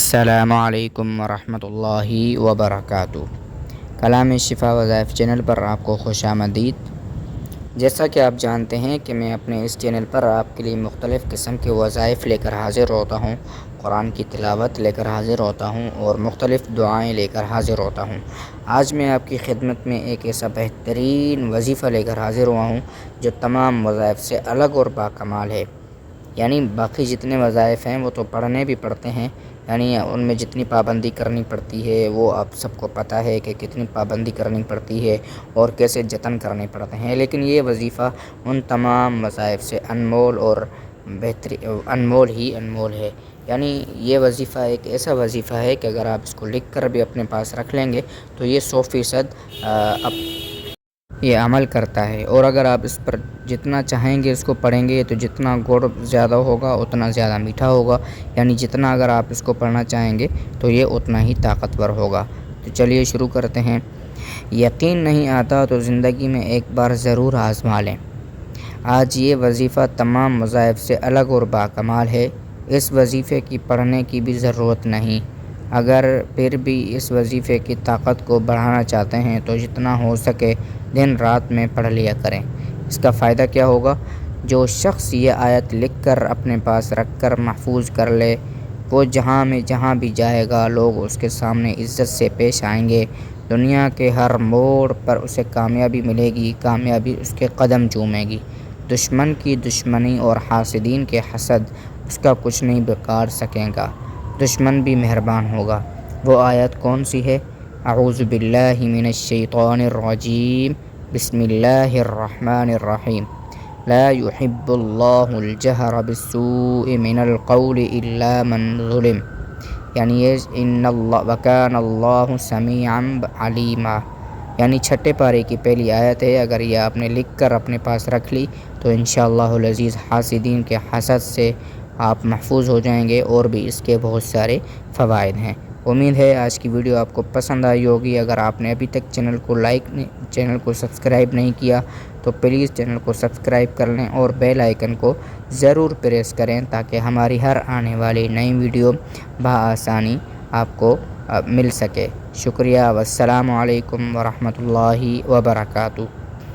السلام علیکم ورحمۃ اللہ وبرکاتہ۔ کلام شفا وظائف چینل پر آپ کو خوش آمدید۔ جیسا کہ آپ جانتے ہیں کہ میں اپنے اس چینل پر آپ کے لیے مختلف قسم کے وظائف لے کر حاضر ہوتا ہوں، قرآن کی تلاوت لے کر حاضر ہوتا ہوں اور مختلف دعائیں لے کر حاضر ہوتا ہوں۔ آج میں آپ کی خدمت میں ایک ایسا بہترین وظیفہ لے کر حاضر ہوا ہوں جو تمام وظائف سے الگ اور باکمال ہے۔ یعنی باقی جتنے وظائف ہیں وہ تو پڑھنے بھی پڑتے ہیں، یعنی ان میں جتنی پابندی کرنی پڑتی ہے وہ آپ سب کو پتہ ہے کہ کتنی پابندی کرنی پڑتی ہے اور کیسے جتن کرنے پڑتے ہیں، لیکن یہ وظیفہ ان تمام وظائف سے انمول اور انمول ہے۔ یعنی یہ وظیفہ ایک ایسا وظیفہ ہے کہ اگر آپ اس کو لکھ کر بھی اپنے پاس رکھ لیں گے تو یہ 100% یہ عمل کرتا ہے، اور اگر آپ اس پر جتنا چاہیں گے اس کو پڑھیں گے تو جتنا گڑ زیادہ ہوگا اتنا زیادہ میٹھا ہوگا، یعنی جتنا اگر آپ اس کو پڑھنا چاہیں گے تو یہ اتنا ہی طاقتور ہوگا۔ تو چلیے شروع کرتے ہیں۔ یقین نہیں آتا تو زندگی میں ایک بار ضرور آزما لیں۔ آج یہ وظیفہ تمام وظائف سے الگ اور باکمال ہے۔ اس وظیفے کی پڑھنے کی بھی ضرورت نہیں۔ اگر پھر بھی اس وظیفے کی طاقت کو بڑھانا چاہتے ہیں تو جتنا ہو سکے دن رات میں پڑھ لیا کریں۔ اس کا فائدہ کیا ہوگا؟ جو شخص یہ آیت لکھ کر اپنے پاس رکھ کر محفوظ کر لے، وہ جہاں بھی جائے گا لوگ اس کے سامنے عزت سے پیش آئیں گے۔ دنیا کے ہر موڑ پر اسے کامیابی ملے گی، کامیابی اس کے قدم چومے گی۔ دشمن کی دشمنی اور حاسدین کے حسد اس کا کچھ نہیں بگاڑ سکے گا، دشمن بھی مہربان ہوگا۔ وہ آیت کون سی ہے؟ اعوذ باللہ من الشیطان الرجیم، بسم اللہ الرحمن الرحیم۔ لا يحب اللہ الجہر بالسوء من القول الا من ظلم، یعنی وکان اللہ سمیعا علیما۔ یعنی چھٹے پارے کی پہلی آیت ہے۔ اگر یہ آپ نے لکھ کر اپنے پاس رکھ لی تو انشاءاللہ العزیز حاسدین کے حسد سے آپ محفوظ ہو جائیں گے، اور بھی اس کے بہت سارے فوائد ہیں۔ امید ہے آج کی ویڈیو آپ کو پسند آئی ہوگی۔ اگر آپ نے ابھی تک چینل کو سبسکرائب نہیں کیا تو پلیز چینل کو سبسکرائب کر لیں اور بیل آئیکن کو ضرور پریس کریں تاکہ ہماری ہر آنے والی نئی ویڈیو بآسانی آپ کو مل سکے۔ شکریہ، والسلام علیکم ورحمۃ اللہ وبرکاتہ۔